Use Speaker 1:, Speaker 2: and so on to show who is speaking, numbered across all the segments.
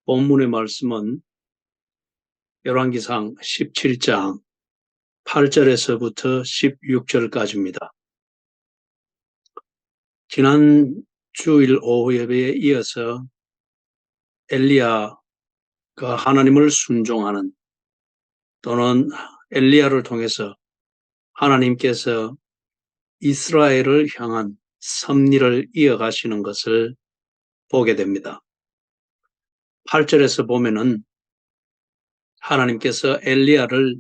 Speaker 1: 본문의 말씀은 열왕기상 17장 8절에서부터 16절까지입니다. 지난 주일 오후 예배에 이어서 엘리야가 하나님을 순종하는 또는 엘리야를 통해서 하나님께서 이스라엘을 향한 섭리를 이어가시는 것을 보게 됩니다. 8절에서 보면은 하나님께서 엘리야를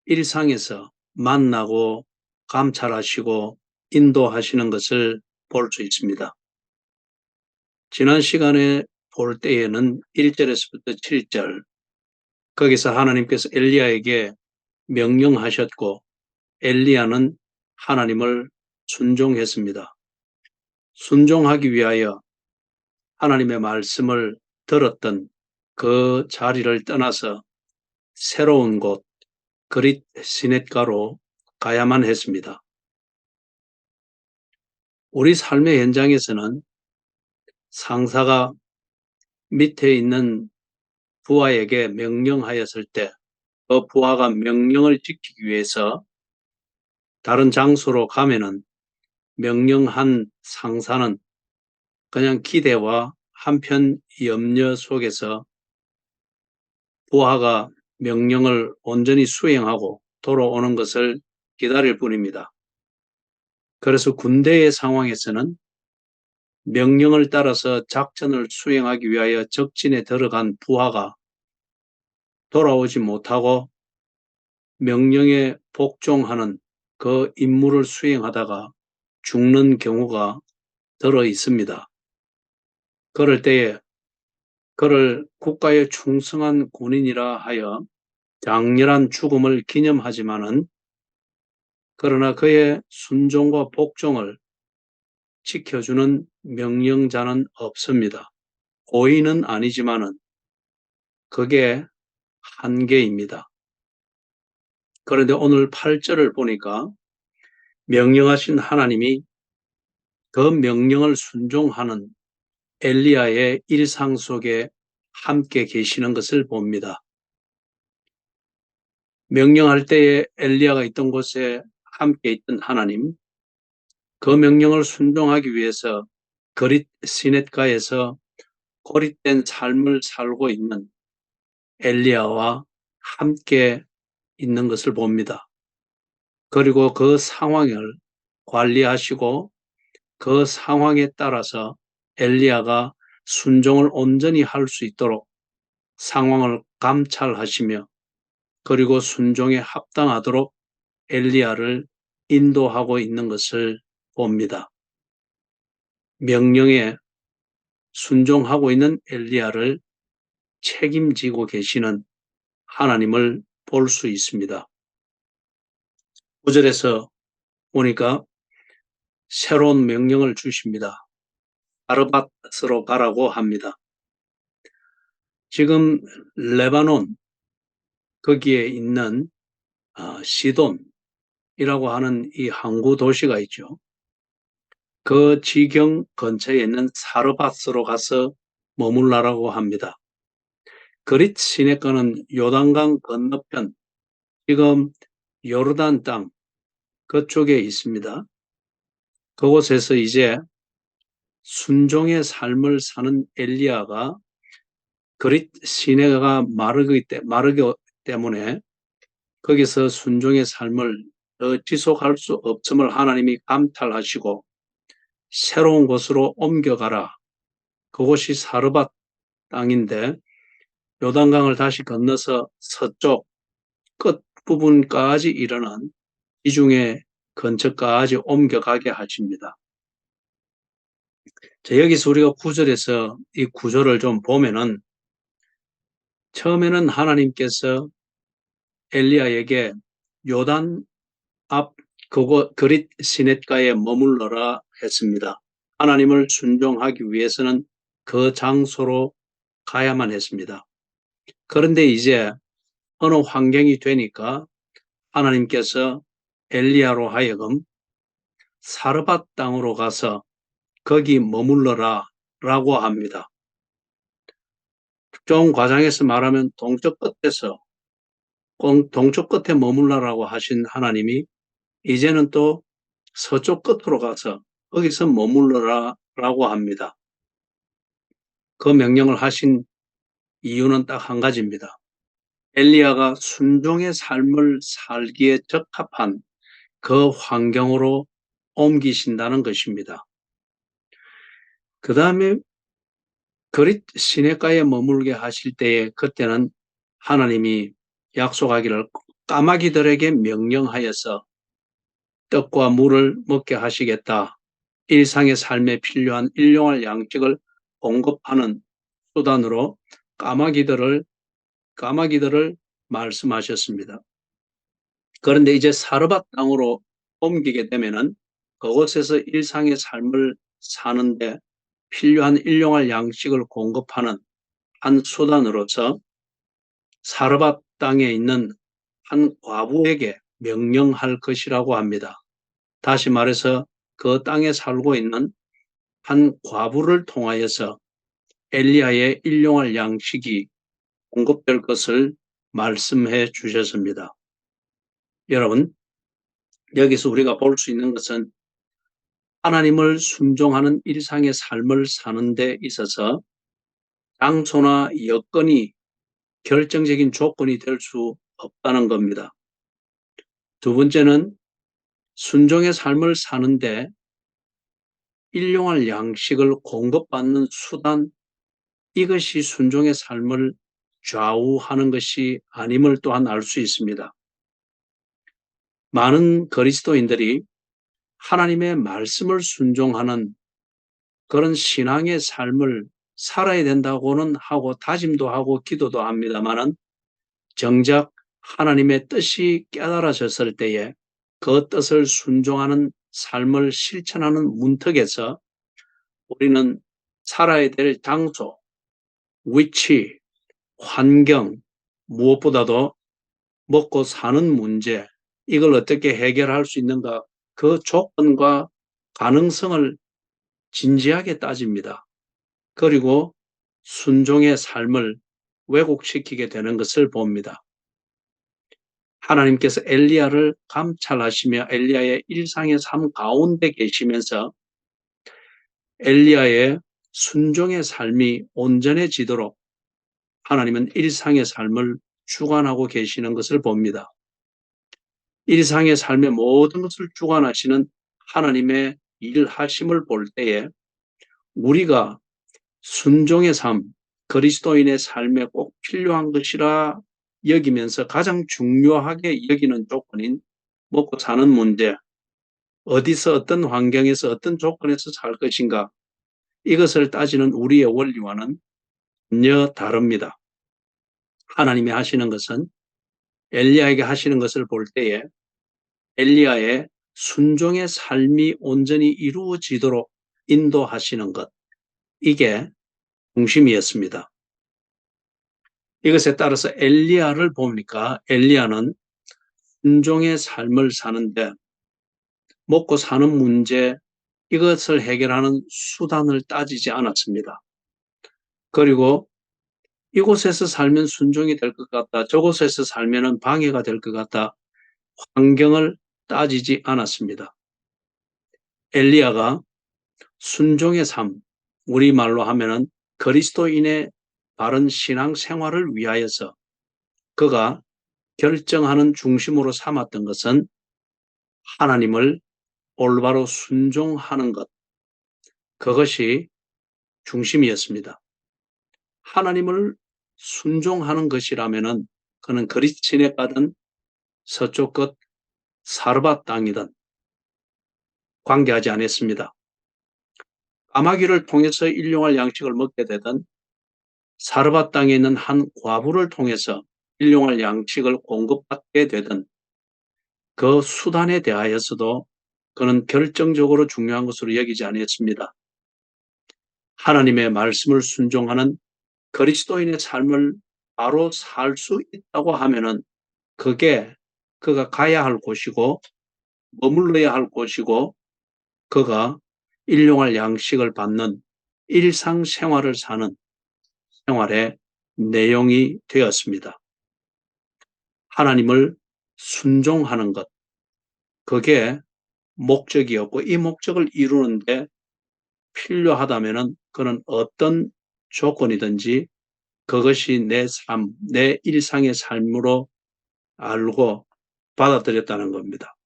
Speaker 1: 일상에서 만나고 감찰하시고 인도하시는 것을 볼 수 있습니다. 지난 시간에 볼 때에는 1절에서부터 7절 거기서 하나님께서 엘리야에게 명령하셨고 엘리야는 하나님을 순종했습니다. 순종하기 위하여 하나님의 말씀을 들었던 그 자리를 떠나서 새로운 곳 그릿 시넷가로 가야만 했습니다. 우리 삶의 현장에서는 상사가 밑에 있는 부하에게 명령하였을 때 그 부하가 명령을 지키기 위해서 다른 장소로 가면은 명령한 상사는 그냥 기대와 한편 염려 속에서 부하가 명령을 온전히 수행하고 돌아오는 것을 기다릴 뿐입니다. 그래서 군대의 상황에서는 명령을 따라서 작전을 수행하기 위하여 적진에 들어간 부하가 돌아오지 못하고 명령에 복종하는 그 임무를 수행하다가 죽는 경우가 들어 있습니다. 그럴 때에 그를 국가에 충성한 군인이라 하여 장렬한 죽음을 기념하지만은 그러나 그의 순종과 복종을 지켜주는 명령자는 없습니다. 고의는 아니지만은 그게 한계입니다. 그런데 오늘 8절을 보니까 명령하신 하나님이 그 명령을 순종하는 엘리야의 일상 속에 함께 계시는 것을 봅니다. 명령할 때에 엘리야가 있던 곳에 함께 있던 하나님, 그 명령을 순종하기 위해서 그릿 시넷가에서 고립된 삶을 살고 있는 엘리야와 함께 있는 것을 봅니다. 그리고 그 상황을 관리하시고 그 상황에 따라서 엘리야가 순종을 온전히 할 수 있도록 상황을 감찰하시며 그리고 순종에 합당하도록 엘리야를 인도하고 있는 것을 봅니다. 명령에 순종하고 있는 엘리야를 책임지고 계시는 하나님을 볼 수 있습니다. 9절에서 보니까 새로운 명령을 주십니다. 아르밧으로 가라고 합니다. 지금 레바논 거기에 있는 시돈이라고 하는 이 항구 도시가 있죠. 그 지경 근처에 있는 사르밧으로 가서 머물라라고 합니다. 그릿 시내가는 요단강 건너편 지금 요르단 땅 그쪽에 있습니다. 그곳에서 이제 순종의 삶을 사는 엘리야가 그릿 시내가 마르기 때문에 거기서 순종의 삶을 더 지속할 수 없음을 하나님이 감찰하시고 새로운 곳으로 옮겨가라. 그곳이 사르밧 땅인데 요단강을 다시 건너서 서쪽 끝부분까지 이르는 이중의 근처까지 옮겨가게 하십니다. 자, 여기서 우리가 9절에서 이 구절을 좀 보면은 처음에는 하나님께서 엘리야에게 요단 앞 그곳 그릿 시넷가에 머물러라 했습니다. 하나님을 순종하기 위해서는 그 장소로 가야만 했습니다. 그런데 이제 어느 환경이 되니까 하나님께서 엘리야로 하여금 사르밧 땅으로 가서 거기 머물러라 라고 합니다. 좀 과장해서 말하면 동쪽 끝에 머물라라고 하신 하나님이 이제는 또 서쪽 끝으로 가서 거기서 머물러라라고 합니다. 그 명령을 하신 이유는 딱 한 가지입니다. 엘리야가 순종의 삶을 살기에 적합한 그 환경으로 옮기신다는 것입니다. 그 다음에 그릿 시내가에 머물게 하실 때에 그때는 하나님이 약속하기를 까마귀들에게 명령하여서 떡과 물을 먹게 하시겠다. 일상의 삶에 필요한 일용할 양식을 공급하는 수단으로 까마귀들을 말씀하셨습니다. 그런데 이제 사르밧 땅으로 옮기게 되면은 그곳에서 일상의 삶을 사는데 필요한 일용할 양식을 공급하는 한 수단으로서 사르밧 땅에 있는 한 과부에게 명령할 것이라고 합니다. 다시 말해서 그 땅에 살고 있는 한 과부를 통하여서 엘리야의 일용할 양식이 공급될 것을 말씀해 주셨습니다. 여러분, 여기서 우리가 볼 수 있는 것은 하나님을 순종하는 일상의 삶을 사는 데 있어서 장소나 여건이 결정적인 조건이 될 수 없다는 겁니다. 두 번째는 순종의 삶을 사는데 일용할 양식을 공급받는 수단, 이것이 순종의 삶을 좌우하는 것이 아님을 또한 알 수 있습니다. 많은 그리스도인들이 하나님의 말씀을 순종하는 그런 신앙의 삶을 살아야 된다고는 하고 다짐도 하고 기도도 합니다마는 정작 하나님의 뜻이 깨달아졌을 때에 그 뜻을 순종하는 삶을 실천하는 문턱에서 우리는 살아야 될 장소, 위치, 환경, 무엇보다도 먹고 사는 문제, 이걸 어떻게 해결할 수 있는가, 그 조건과 가능성을 진지하게 따집니다. 그리고 순종의 삶을 왜곡시키게 되는 것을 봅니다. 하나님께서 엘리야를 감찰하시며 엘리야의 일상의 삶 가운데 계시면서 엘리야의 순종의 삶이 온전해지도록 하나님은 일상의 삶을 주관하고 계시는 것을 봅니다. 일상의 삶의 모든 것을 주관하시는 하나님의 일하심을 볼 때에 우리가 순종의 삶, 그리스도인의 삶에 꼭 필요한 것이라 여기면서 가장 중요하게 여기는 조건인 먹고 사는 문제, 어디서 어떤 환경에서 어떤 조건에서 살 것인가, 이것을 따지는 우리의 원리와는 전혀 다릅니다. 하나님이 하시는 것은 엘리야에게 하시는 것을 볼 때에 엘리야의 순종의 삶이 온전히 이루어지도록 인도하시는 것, 이게 중심이었습니다. 이것에 따라서 엘리야를 보니까 엘리야는 순종의 삶을 사는데 먹고 사는 문제, 이것을 해결하는 수단을 따지지 않았습니다. 그리고 이곳에서 살면 순종이 될 것 같다, 저곳에서 살면 방해가 될 것 같다, 환경을 따지지 않았습니다. 엘리야가 순종의 삶, 우리말로 하면은 그리스도인의 바른 신앙 생활을 위하여서 그가 결정하는 중심으로 삼았던 것은 하나님을 올바로 순종하는 것, 그것이 중심이었습니다. 하나님을 순종하는 것이라면은 그는 그리스도인에 가든 서쪽 끝 사르밧 땅이든 관계하지 않았습니다. 까마귀를 통해서 일용할 양식을 먹게 되든 사르밧 땅에 있는 한 과부를 통해서 일용할 양식을 공급받게 되든 그 수단에 대하여서도 그는 결정적으로 중요한 것으로 여기지 않았습니다. 하나님의 말씀을 순종하는 그리스도인의 삶을 바로 살 수 있다고 하면은 그게 그가 가야 할 곳이고 머물러야 할 곳이고 그가 일용할 양식을 받는 일상생활을 사는 생활의 내용이 되었습니다. 하나님을 순종하는 것, 그게 목적이었고 이 목적을 이루는데 필요하다면 그는 어떤 조건이든지 그것이 내 삶, 내 일상의 삶으로 알고 받아들였다는 겁니다.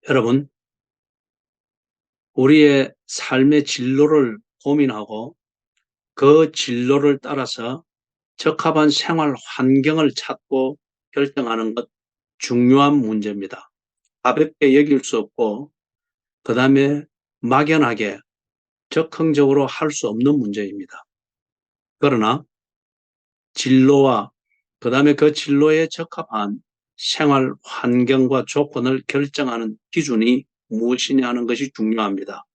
Speaker 1: 여러분, 우리의 삶의 진로를 고민하고 그 진로를 따라서 적합한 생활 환경을 찾고 결정하는 것 중요한 문제입니다. 가볍게 여길 수 없고 그 다음에 막연하게 적극적으로 할 수 없는 문제입니다. 그러나 진로와 그 다음에 그 진로에 적합한 생활 환경과 조건을 결정하는 기준이 무엇이냐 하는 것이 중요합니다.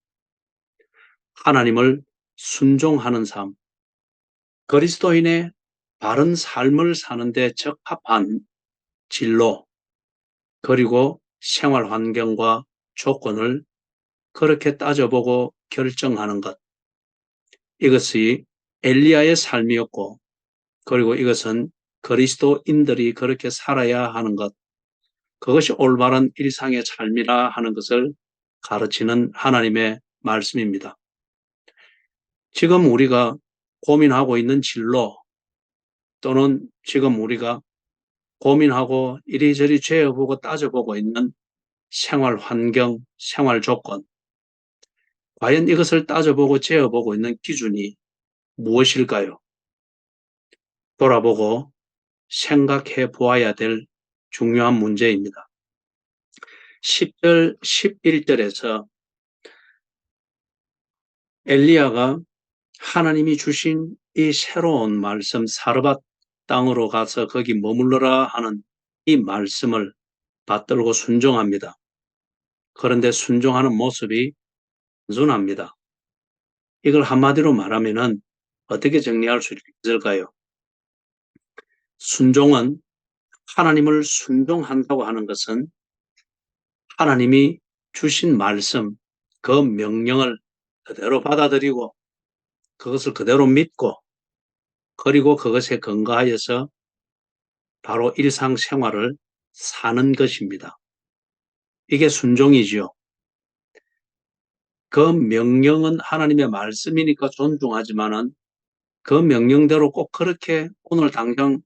Speaker 1: 하나님을 순종하는 삶, 그리스도인의 바른 삶을 사는데 적합한 진로, 그리고 생활 환경과 조건을 그렇게 따져보고 결정하는 것. 이것이 엘리야의 삶이었고, 그리고 이것은 그리스도인들이 그렇게 살아야 하는 것, 그것이 올바른 일상의 삶이라 하는 것을 가르치는 하나님의 말씀입니다. 지금 우리가 고민하고 있는 진로, 또는 지금 우리가 고민하고 이리저리 죄어보고 따져보고 있는 생활 환경, 생활 조건, 과연 이것을 따져보고 재어보고 있는 기준이 무엇일까요? 돌아보고 생각해 보아야 될 중요한 문제입니다. 10절, 11절에서 엘리야가 하나님이 주신 이 새로운 말씀, 사르밧 땅으로 가서 거기 머물러라 하는 이 말씀을 받들고 순종합니다. 그런데 순종하는 모습이 단순합니다. 이걸 한마디로 말하면은 어떻게 정리할 수 있을까요? 순종은, 하나님을 순종한다고 하는 것은 하나님이 주신 말씀, 그 명령을 그대로 받아들이고 그것을 그대로 믿고 그리고 그것에 근거하여서 바로 일상생활을 사는 것입니다. 이게 순종이지요. 그 명령은 하나님의 말씀이니까 존중하지만은 그 명령대로 꼭 그렇게 오늘 당장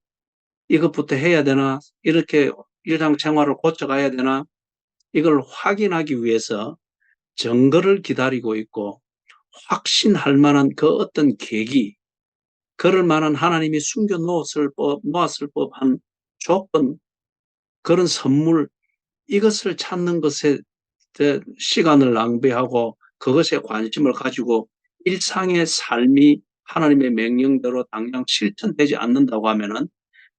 Speaker 1: 이것부터 해야 되나, 이렇게 일상생활을 고쳐가야 되나, 이걸 확인하기 위해서 증거를 기다리고 있고 확신할 만한 그 어떤 계기, 그럴 만한 하나님이 숨겨 놓았을 법한 조건, 그런 선물, 이것을 찾는 것에 시간을 낭비하고 그것에 관심을 가지고 일상의 삶이 하나님의 명령대로 당장 실천되지 않는다고 하면은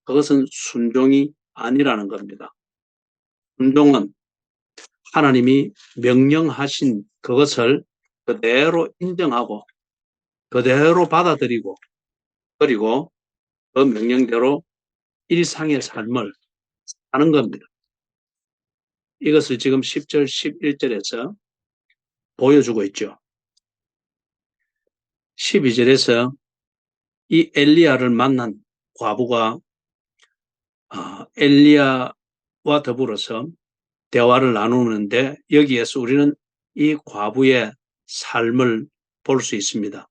Speaker 1: 그것은 순종이 아니라는 겁니다. 순종은 하나님이 명령하신 그것을 그대로 인정하고 그대로 받아들이고 그리고 그 명령대로 일상의 삶을 사는 겁니다. 이것을 지금 10절, 11절에서 보여주고 있죠. 12절에서 이 엘리야를 만난 과부가 엘리야와 더불어서 대화를 나누는데 여기에서 우리는 이 과부의 삶을 볼 수 있습니다.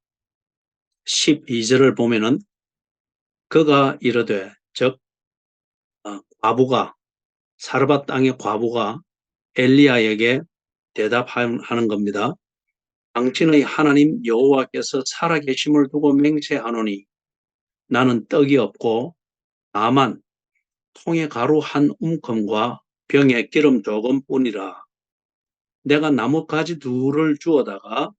Speaker 1: 12절을 보면은 그가 이르되, 즉 과부가, 사르밧 땅의 과부가 엘리야에게 대답하는 겁니다. 당신의 하나님 여호와께서 살아계심을 두고 맹세하노니 나는 떡이 없고 다만 통에 가루 한 움큼과 병에 기름 조금 뿐이라. 내가 나뭇가지 둘을 주워다가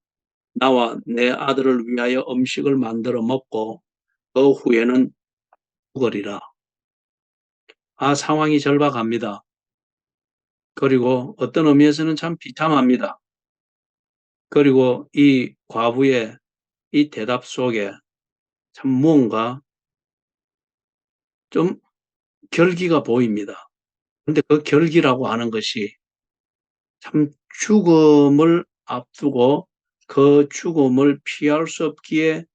Speaker 1: 나와 내 아들을 위하여 음식을 만들어 먹고 그 후에는 죽으리라. 상황이 절박합니다. 그리고 어떤 의미에서는 참 비참합니다. 그리고 이 과부의 이 대답 속에 참 무언가 좀 결기가 보입니다. 그런데 그 결기라고 하는 것이 참 죽음을 앞두고 그 죽음을 피할 수 없기에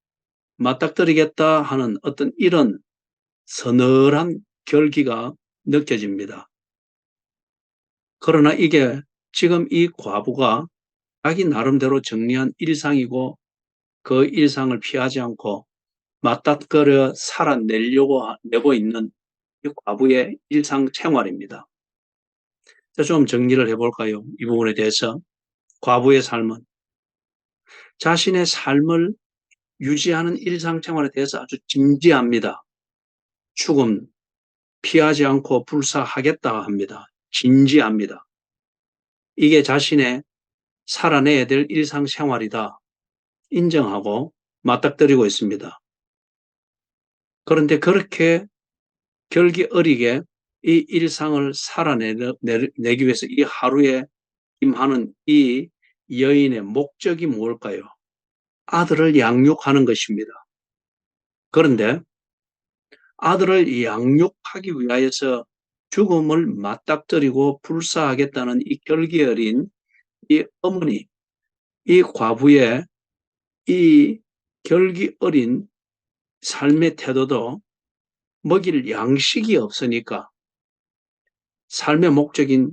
Speaker 1: 맞닥뜨리겠다 하는 어떤 이런 서늘한 결기가 느껴집니다. 그러나 이게 지금 이 과부가 자기 나름대로 정리한 일상이고 그 일상을 피하지 않고 맞닥뜨려 살아내고 있는 이 과부의 일상생활입니다. 자, 좀 정리를 해볼까요? 이 부분에 대해서. 과부의 삶은 자신의 삶을 유지하는 일상생활에 대해서 아주 진지합니다. 죽음 피하지 않고 불사하겠다 합니다. 진지합니다. 이게 자신의 살아내야 될 일상생활이다 인정하고 맞닥뜨리고 있습니다. 그런데 그렇게 결기 어리게 이 일상을 살아내기 위해서 이 하루에 임하는 이 여인의 목적이 뭘까요? 아들을 양육하는 것입니다. 그런데 아들을 양육하기 위하여서 죽음을 맞닥뜨리고 불사하겠다는 이 결기 어린 이 어머니, 이 과부의 이 결기 어린 삶의 태도도 먹일 양식이 없으니까 삶의 목적인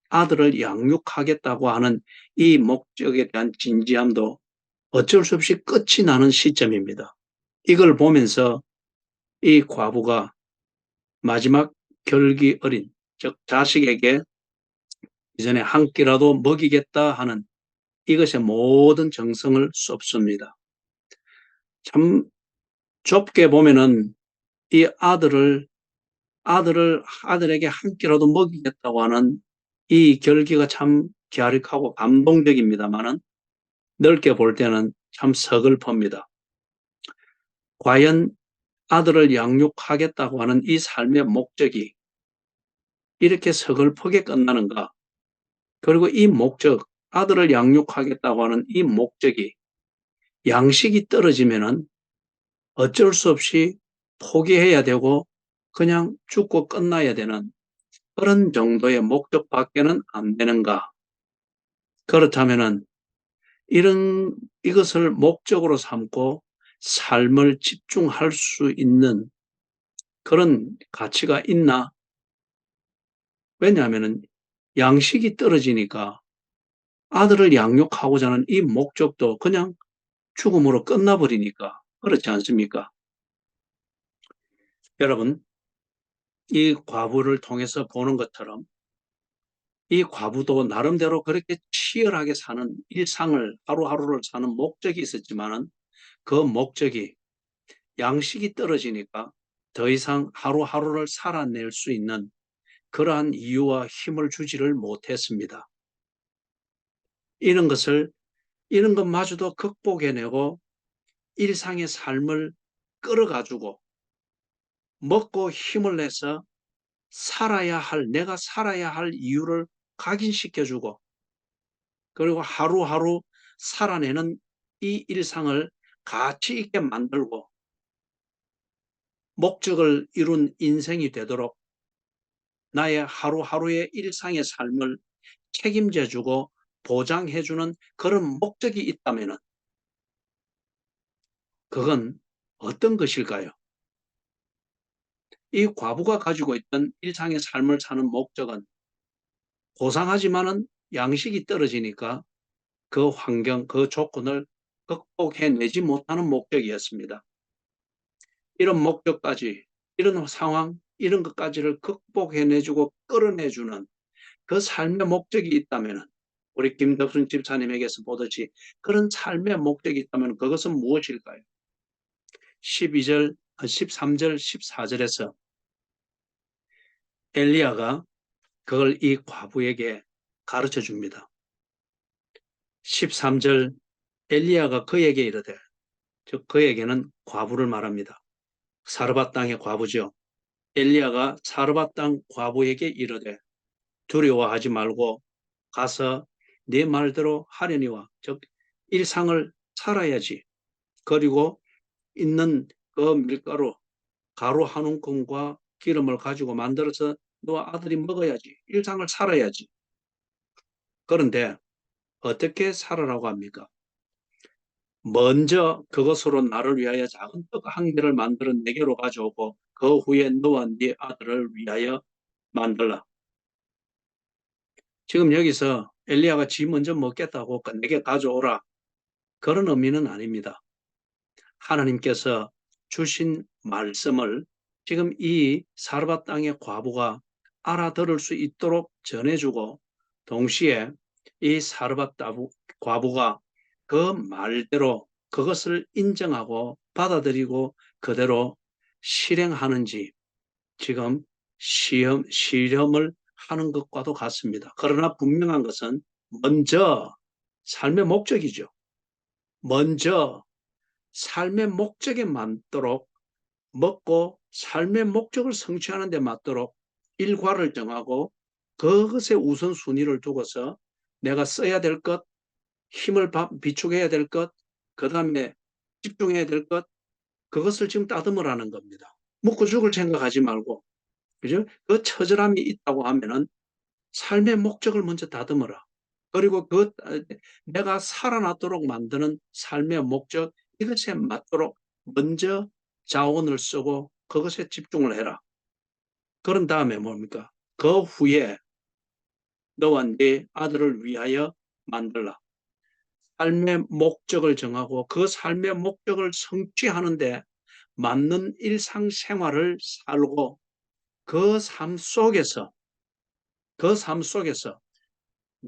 Speaker 1: 아들을 양육하겠다고 하는 이 목적에 대한 진지함도 어쩔 수 없이 끝이 나는 시점입니다. 이걸 보면서 이 과부가 마지막 결기 어린, 즉 자식에게 이전에 한 끼라도 먹이겠다 하는 이것의 모든 정성을 쏟습니다. 참 좁게 보면은 이 아들에게 한 끼라도 먹이겠다고 하는 이 결기가 참 갸륵하고 감동적입니다만은 넓게 볼 때는 참 서글픕니다. 과연 아들을 양육하겠다고 하는 이 삶의 목적이 이렇게 서글프게 끝나는가? 그리고 이 목적, 아들을 양육하겠다고 하는 이 목적이 양식이 떨어지면은 어쩔 수 없이 포기해야 되고 그냥 죽고 끝나야 되는 그런 정도의 목적밖에는 안 되는가? 그렇다면은 이것을 목적으로 삼고 삶을 집중할 수 있는 그런 가치가 있나? 왜냐하면은 양식이 떨어지니까 아들을 양육하고자 하는 이 목적도 그냥 죽음으로 끝나버리니까 그렇지 않습니까? 여러분, 이 과부를 통해서 보는 것처럼 이 과부도 나름대로 그렇게 치열하게 사는 일상을 하루하루를 사는 목적이 있었지만은 그 목적이 양식이 떨어지니까 더 이상 하루하루를 살아낼 수 있는 그러한 이유와 힘을 주지를 못했습니다. 이런 것을 이런 것마저도 극복해내고 일상의 삶을 끌어가지고 먹고 힘을 내서 내가 살아야 할 이유를 각인시켜주고 그리고 하루하루 살아내는 이 일상을 가치 있게 만들고 목적을 이룬 인생이 되도록 나의 하루하루의 일상의 삶을 책임져주고 보장해주는 그런 목적이 있다면 그건 어떤 것일까요? 이 과부가 가지고 있던 일상의 삶을 사는 목적은 고상하지만은 양식이 떨어지니까 그 환경, 그 조건을 극복해내지 못하는 목적이었습니다. 이런 목적까지, 이런 상황, 이런 것까지를 극복해내주고 끌어내주는 그 삶의 목적이 있다면 우리 김덕순 집사님에게서 보듯이 그런 삶의 목적이 있다면 그것은 무엇일까요? 12절, 13절, 14절에서 엘리야가 그걸 이 과부에게 가르쳐 줍니다. 13절 엘리야가 그에게 이르되, 즉 그에게는 과부를 말합니다. 사르밧 땅의 과부죠. 엘리야가 사르밧 땅 과부에게 이르되 두려워하지 말고 가서 네 말대로 하려니와, 즉 일상을 살아야지. 그리고 있는 그 밀가루 가루 한 움큼과 기름을 가지고 만들어서 너와 아들이 먹어야지. 일상을 살아야지. 그런데 어떻게 살아라고 합니까? 먼저 그것으로 나를 위하여 작은 떡 한 개를 만들어 내게로 가져오고 그 후에 너와 네 아들을 위하여 만들라. 지금 여기서 엘리야가 지 먼저 먹겠다고 내게 가져오라. 그런 의미는 아닙니다. 하나님께서 주신 말씀을 지금 이 사르밧 땅의 과부가 알아들을 수 있도록 전해주고 동시에 이 사르밧 과부가 그 말대로 그것을 인정하고 받아들이고 그대로 실행하는지 지금 실험을 하는 것과도 같습니다. 그러나 분명한 것은 먼저 삶의 목적이죠. 먼저 삶의 목적에 맞도록 먹고 삶의 목적을 성취하는 데 맞도록 일과를 정하고 그것에 우선순위를 두고서 내가 써야 될 것, 힘을 비축해야 될 것, 그 다음에 집중해야 될 것, 그것을 지금 따듬으라는 겁니다. 먹고 죽을 생각하지 말고, 그죠? 그 처절함이 있다고 하면은 삶의 목적을 먼저 다듬어라. 그리고 내가 살아나도록 만드는 삶의 목적, 이것에 맞도록 먼저 자원을 쓰고 그것에 집중을 해라. 그런 다음에 뭡니까? 그 후에 너와 네 아들을 위하여 만들라. 삶의 목적을 정하고 그 삶의 목적을 성취하는데 맞는 일상생활을 살고 그 삶 속에서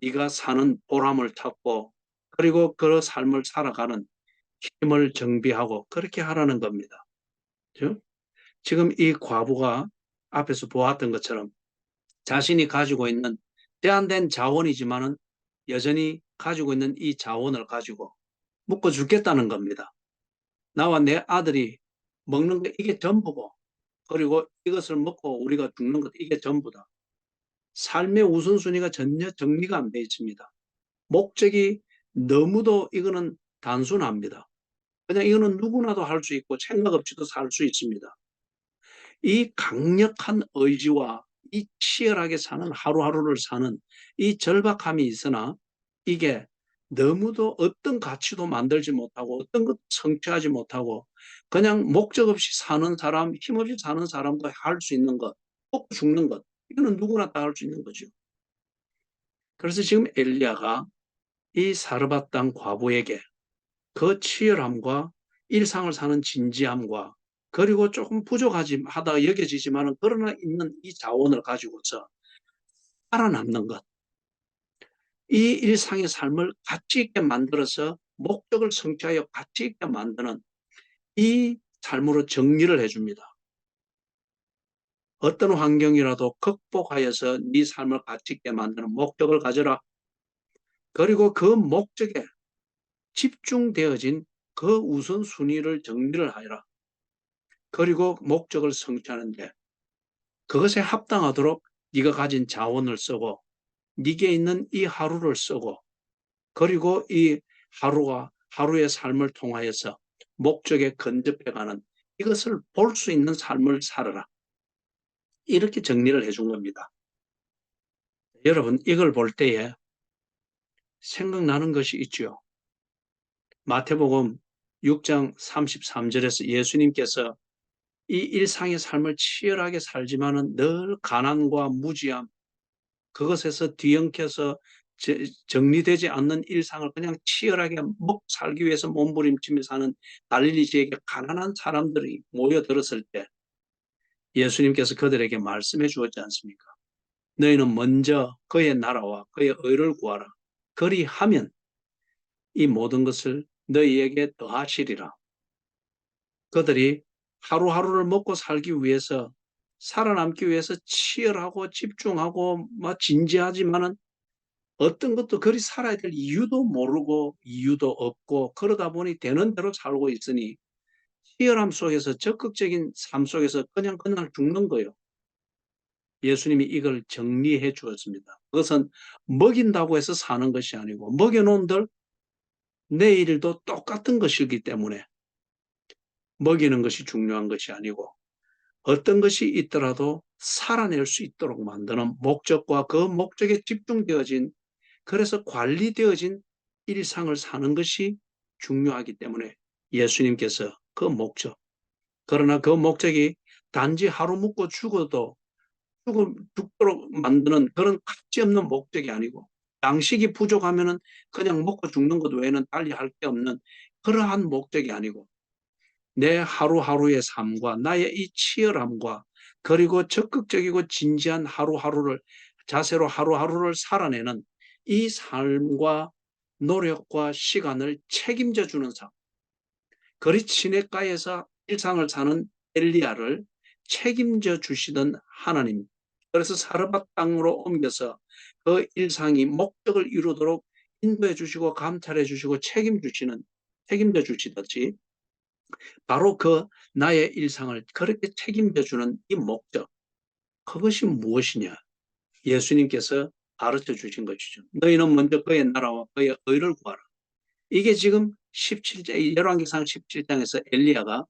Speaker 1: 네가 사는 보람을 찾고 그리고 그 삶을 살아가는 힘을 정비하고 그렇게 하라는 겁니다. 그렇죠? 지금 이 과부가 앞에서 보았던 것처럼 자신이 가지고 있는 제한된 자원이지만은 여전히 가지고 있는 이 자원을 가지고 먹고 죽겠다는 겁니다. 나와 내 아들이 먹는 게 이게 전부고 그리고 이것을 먹고 우리가 죽는 것 이게 전부다. 삶의 우선순위가 전혀 정리가 안 돼 있습니다. 목적이 너무도 이거는 단순합니다. 그냥 이거는 누구나도 할 수 있고 생각 없이도 살 수 있습니다. 이 강력한 의지와 이 치열하게 사는 하루하루를 사는 이 절박함이 있으나 이게 너무도 어떤 가치도 만들지 못하고 어떤 것도 성취하지 못하고 그냥 목적 없이 사는 사람, 힘없이 사는 사람도 할 수 있는 것, 꼭 죽는 것, 이거는 누구나 다 할 수 있는 거죠. 그래서 지금 엘리야가 이 사르밧 땅 과부에게 그 치열함과 일상을 사는 진지함과 그리고 조금 부족하다 여겨지지만 그러나 있는 이 자원을 가지고서 살아남는 것. 이 일상의 삶을 가치 있게 만들어서 목적을 성취하여 가치 있게 만드는 이 삶으로 정리를 해줍니다. 어떤 환경이라도 극복하여서 네 삶을 가치 있게 만드는 목적을 가져라. 그리고 그 목적에 집중되어진 그 우선순위를 정리를 하여라. 그리고 목적을 성취하는데 그것에 합당하도록 네가 가진 자원을 쓰고 네게 있는 이 하루를 쓰고 그리고 이 하루의 삶을 통하여서 목적에 근접해가는 이것을 볼 수 있는 삶을 살아라. 이렇게 정리를 해준 겁니다. 여러분 이걸 볼 때에 생각나는 것이 있죠. 마태복음 6장 33절에서 예수님께서 이 일상의 삶을 치열하게 살지만은 늘 가난과 무지함 그것에서 뒤엉켜서 정리되지 않는 일상을 그냥 치열하게 살기 위해서 몸부림치며 사는 갈릴리 지역에 가난한 사람들이 모여들었을 때 예수님께서 그들에게 말씀해 주었지 않습니까? 너희는 먼저 그의 나라와 그의 의를 구하라. 그리하면 이 모든 것을 너희에게 더하시리라. 그들이 하루하루를 먹고 살기 위해서 살아남기 위해서 치열하고 집중하고 진지하지만은 어떤 것도 그리 살아야 될 이유도 모르고 이유도 없고 그러다 보니 되는 대로 살고 있으니 치열함 속에서 적극적인 삶 속에서 그냥 죽는 거예요. 예수님이 이걸 정리해 주었습니다. 그것은 먹인다고 해서 사는 것이 아니고 먹여놓은들 내일도 똑같은 것이기 때문에 먹이는 것이 중요한 것이 아니고 어떤 것이 있더라도 살아낼 수 있도록 만드는 목적과 그 목적에 집중되어진 그래서 관리되어진 일상을 사는 것이 중요하기 때문에 예수님께서 그 목적, 그러나 그 목적이 단지 하루 묵고 죽어도 죽도록 만드는 그런 가치없는 목적이 아니고, 양식이 부족하면은 그냥 먹고 죽는 것 외에는 달리 할 게 없는 그러한 목적이 아니고, 내 하루하루의 삶과 나의 이 치열함과 그리고 적극적이고 진지한 하루하루를 자세로 하루하루를 살아내는 이 삶과 노력과 시간을 책임져 주는 삶. 그리 시냇가에서 일상을 사는 엘리야를 책임져 주시던 하나님. 그래서 사르밧 땅으로 옮겨서 그 일상이 목적을 이루도록 인도해 주시고 감찰해 주시고 책임져 주시듯이 바로 그 나의 일상을 그렇게 책임져 주는 이 목적, 그것이 무엇이냐? 예수님께서 가르쳐 주신 것이죠. 너희는 먼저 그의 나라와 그의 의를 구하라. 이게 지금 17장, 열왕기상 17장에서 엘리야가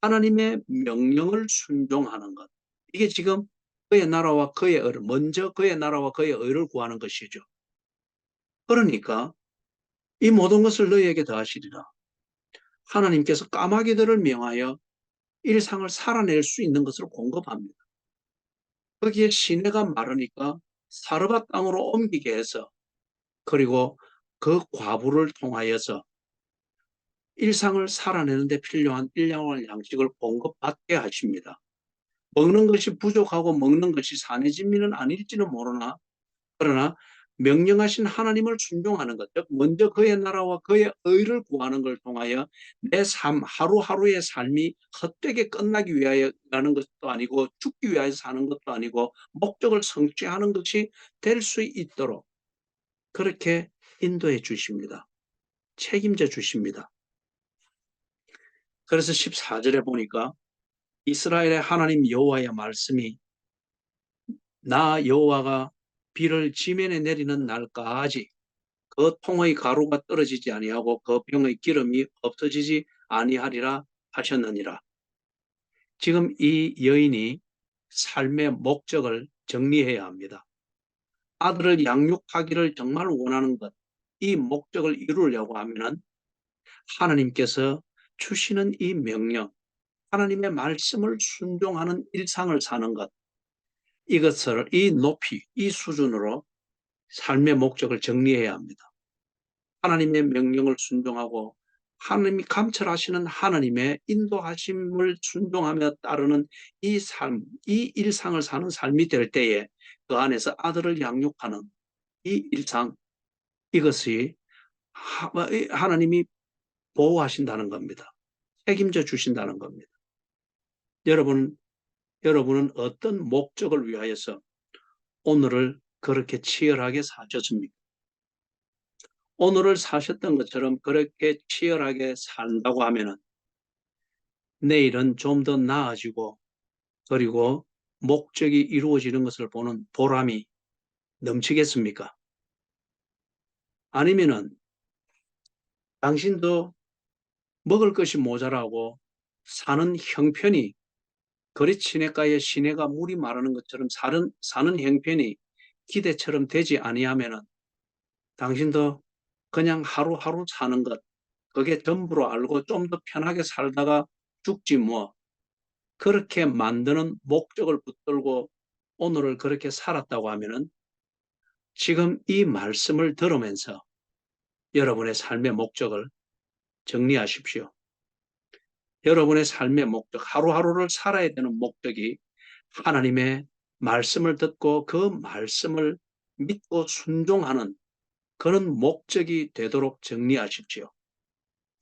Speaker 1: 하나님의 명령을 순종하는 것. 이게 지금 그의 나라와 그의 의를, 먼저 그의 나라와 그의 의를 구하는 것이죠. 그러니까 이 모든 것을 너희에게 더하시리라. 하나님께서 까마귀들을 명하여 일상을 살아낼 수 있는 것을 공급합니다. 거기에 시내가 마르니까 사르밧 땅으로 옮기게 해서, 그리고 그 과부를 통하여서 일상을 살아내는 데 필요한 일용할 양식을 공급받게 하십니다. 먹는 것이 부족하고 먹는 것이 산해진미는 아닐지는 모르나, 그러나 명령하신 하나님을 순종하는 것, 즉 먼저 그의 나라와 그의 의를 구하는 걸 통하여 내 삶, 하루하루의 삶이 헛되게 끝나기 위하여 가는 것도 아니고 죽기 위하여 사는 것도 아니고 목적을 성취하는 것이 될 수 있도록 그렇게 인도해 주십니다. 책임져 주십니다. 그래서 14절에 보니까 이스라엘의 하나님 여호와의 말씀이 나 여호와가 비를 지면에 내리는 날까지 그 통의 가루가 떨어지지 아니하고 그 병의 기름이 없어지지 아니하리라 하셨느니라. 지금 이 여인이 삶의 목적을 정리해야 합니다. 아들을 양육하기를 정말 원하는 것, 이 목적을 이루려고 하면은 하나님께서 주시는 이 명령, 하나님의 말씀을 순종하는 일상을 사는 것, 이것을 이 높이, 이 수준으로 삶의 목적을 정리해야 합니다. 하나님의 명령을 순종하고 하나님이 감찰하시는 하나님의 인도하심을 순종하며 따르는 이 삶, 이 일상을 사는 삶이 될 때에 그 안에서 아들을 양육하는 이 일상, 이것이 하나님이 보호하신다는 겁니다. 책임져 주신다는 겁니다. 여러분은 어떤 목적을 위하여서 오늘을 그렇게 치열하게 사셨습니까? 오늘을 사셨던 것처럼 그렇게 치열하게 산다고 하면은 내일은 좀 더 나아지고, 그리고 목적이 이루어지는 것을 보는 보람이 넘치겠습니까? 아니면은 당신도 먹을 것이 모자라고 사는 형편이, 거리 시냇가에 시내가 물이 마르는 것처럼 사는 형편이 기대처럼 되지 아니하면은 당신도 그냥 하루하루 사는 것, 그게 전부로 알고 좀 더 편하게 살다가 죽지 뭐, 그렇게 만드는 목적을 붙들고 오늘을 그렇게 살았다고 하면은 지금 이 말씀을 들으면서 여러분의 삶의 목적을 정리하십시오. 여러분의 삶의 목적, 하루하루를 살아야 되는 목적이 하나님의 말씀을 듣고 그 말씀을 믿고 순종하는 그런 목적이 되도록 정리하십시오.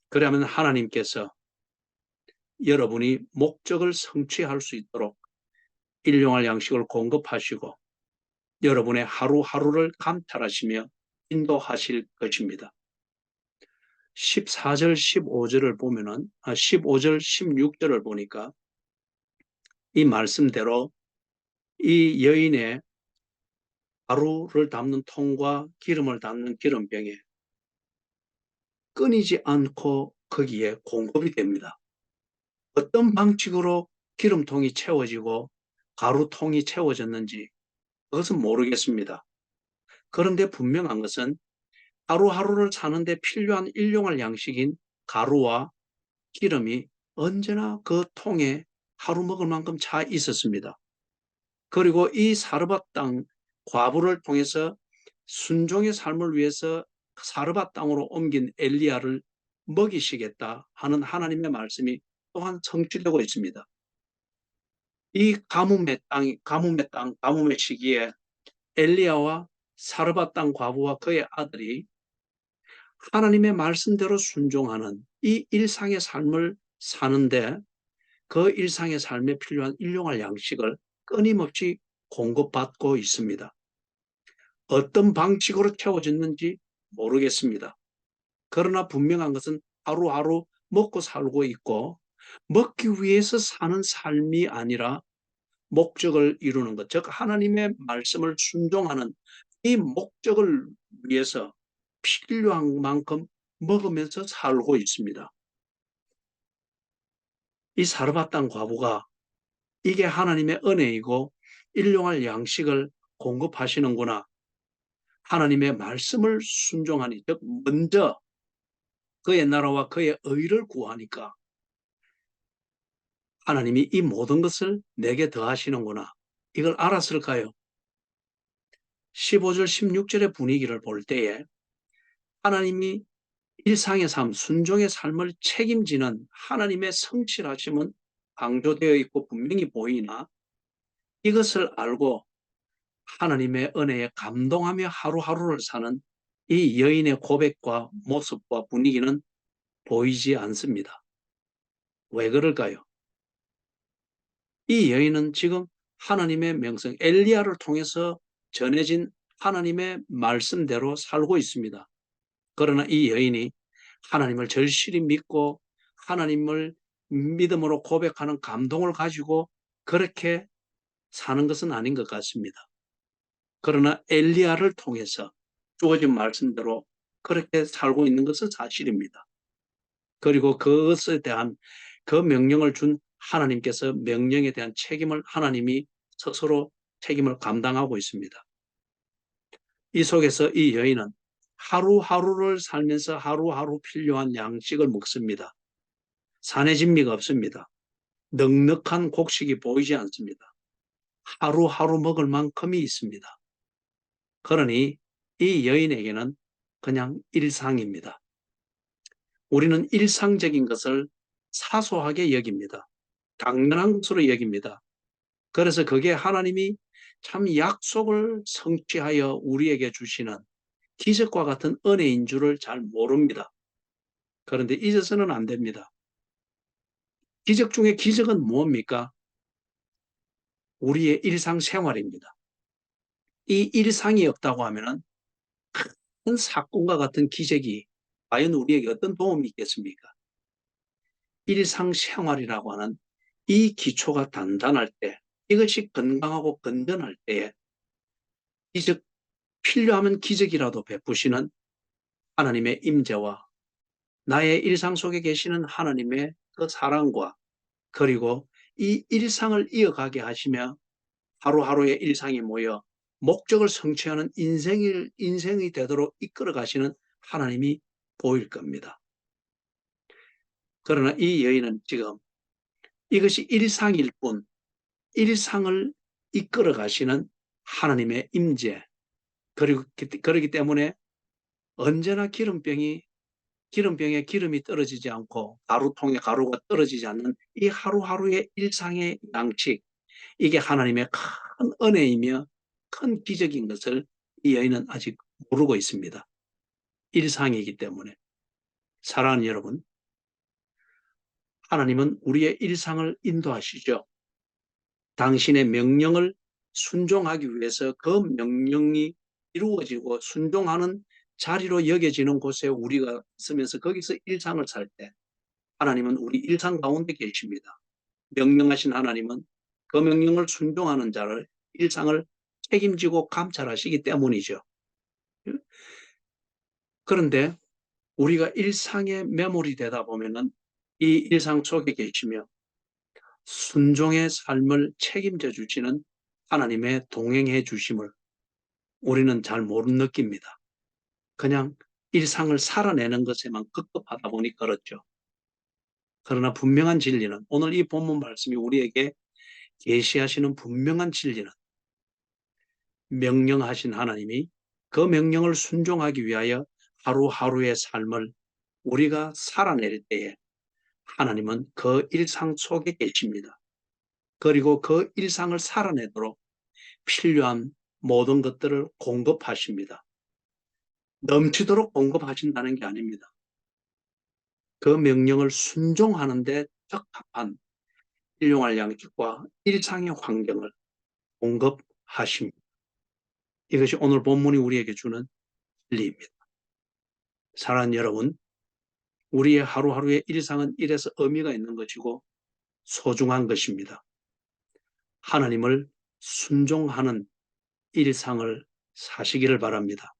Speaker 1: 그러면 하나님께서 여러분이 목적을 성취할 수 있도록 일용할 양식을 공급하시고 여러분의 하루하루를 감찰하시며 인도하실 것입니다. 14절, 15절을 보면은, 15절, 16절을 보니까 이 말씀대로 이 여인의 가루를 담는 통과 기름을 담는 기름병에 끊이지 않고 거기에 공급이 됩니다. 어떤 방식으로 기름통이 채워지고 가루통이 채워졌는지 그것은 모르겠습니다. 그런데 분명한 것은 하루하루를 사는데 필요한 일용할 양식인 가루와 기름이 언제나 그 통에 하루 먹을 만큼 차 있었습니다. 그리고 이 사르밧 땅 과부를 통해서 순종의 삶을 위해서 사르밧 땅으로 옮긴 엘리야를 먹이시겠다 하는 하나님의 말씀이 또한 성취되고 있습니다. 이 가뭄의 시기에 엘리야와 사르밧 땅 과부와 그의 아들이 하나님의 말씀대로 순종하는 이 일상의 삶을 사는데 그 일상의 삶에 필요한 일용할 양식을 끊임없이 공급받고 있습니다. 어떤 방식으로 채워졌는지 모르겠습니다. 그러나 분명한 것은 하루하루 먹고 살고 있고 먹기 위해서 사는 삶이 아니라 목적을 이루는 것, 즉 하나님의 말씀을 순종하는 이 목적을 위해서 필요한 만큼 먹으면서 살고 있습니다. 이 사르밧 땅 과부가 이게 하나님의 은혜이고 일용할 양식을 공급하시는구나. 하나님의 말씀을 순종하니, 즉 먼저 그의 나라와 그의 의를 구하니까 하나님이 이 모든 것을 내게 더하시는구나. 이걸 알았을까요? 15절, 16절의 분위기를 볼 때에 하나님이 일상의 삶, 순종의 삶을 책임지는 하나님의 성실하심은 강조되어 있고 분명히 보이나 이것을 알고 하나님의 은혜에 감동하며 하루하루를 사는 이 여인의 고백과 모습과 분위기는 보이지 않습니다. 왜 그럴까요? 이 여인은 지금 하나님의 명성, 엘리야를 통해서 전해진 하나님의 말씀대로 살고 있습니다. 그러나 이 여인이 하나님을 절실히 믿고 하나님을 믿음으로 고백하는 감동을 가지고 그렇게 사는 것은 아닌 것 같습니다. 그러나 엘리야를 통해서 주어진 말씀대로 그렇게 살고 있는 것은 사실입니다. 그리고 그것에 대한 그 명령을 준 하나님께서 명령에 대한 책임을 하나님이 스스로 책임을 감당하고 있습니다. 이 속에서 이 여인은 하루하루를 살면서 하루하루 필요한 양식을 먹습니다. 산의 진미가 없습니다. 넉넉한 곡식이 보이지 않습니다. 하루하루 먹을 만큼이 있습니다. 그러니 이 여인에게는 그냥 일상입니다. 우리는 일상적인 것을 사소하게 여깁니다. 당연한 것으로 여깁니다. 그래서 그게 하나님이 참 약속을 성취하여 우리에게 주시는 기적과 같은 은혜인 줄을 잘 모릅니다. 그런데 잊어서는 안 됩니다. 기적 중에 기적은 뭡니까? 우리의 일상생활입니다. 이 일상이 없다고 하면은 큰 사건과 같은 기적이 과연 우리에게 어떤 도움이 있겠습니까? 일상생활이라고 하는 이 기초가 단단할 때, 이것이 건강하고 건전할 때에 기적, 필요하면 기적이라도 베푸시는 하나님의 임재와 나의 일상 속에 계시는 하나님의 그 사랑과 그리고 이 일상을 이어가게 하시며 하루하루의 일상이 모여 목적을 성취하는 인생이 되도록 이끌어 가시는 하나님이 보일 겁니다. 그러나 이 여인은 지금 이것이 일상일 뿐 일상을 이끌어 가시는 하나님의 임재 그리고 그렇기 때문에 언제나 기름병에 기름이 떨어지지 않고 가루통에 가루가 떨어지지 않는 이 하루하루의 일상의 양식 이게 하나님의 큰 은혜이며 큰 기적인 것을 이 여인은 아직 모르고 있습니다. 일상이기 때문에. 사랑하는 여러분, 하나님은 우리의 일상을 인도하시죠. 당신의 명령을 순종하기 위해서 그 명령이 이루어지고 순종하는 자리로 여겨지는 곳에 우리가 있으면서 거기서 일상을 살 때 하나님은 우리 일상 가운데 계십니다. 명령하신 하나님은 그 명령을 순종하는 자를 일상을 책임지고 감찰하시기 때문이죠. 그런데 우리가 일상에 매몰이 되다 보면은 이 일상 속에 계시며 순종의 삶을 책임져 주시는 하나님의 동행해 주심을 우리는 잘 못 느낍니다. 그냥 일상을 살아내는 것에만 급급하다 보니 그렇죠. 그러나 분명한 진리는 오늘 이 본문 말씀이 우리에게 계시하시는 분명한 진리는 명령하신 하나님이 그 명령을 순종하기 위하여 하루하루의 삶을 우리가 살아낼 때에 하나님은 그 일상 속에 계십니다. 그리고 그 일상을 살아내도록 필요한 모든 것들을 공급하십니다. 넘치도록 공급하신다는 게 아닙니다. 그 명령을 순종하는 데 적합한 일용할 양식과 일상의 환경을 공급하십니다. 이것이 오늘 본문이 우리에게 주는 진리입니다. 사랑하는 여러분, 우리의 하루하루의 일상은 이래서 의미가 있는 것이고 소중한 것입니다. 하나님을 순종하는 일상을 사시기를 바랍니다.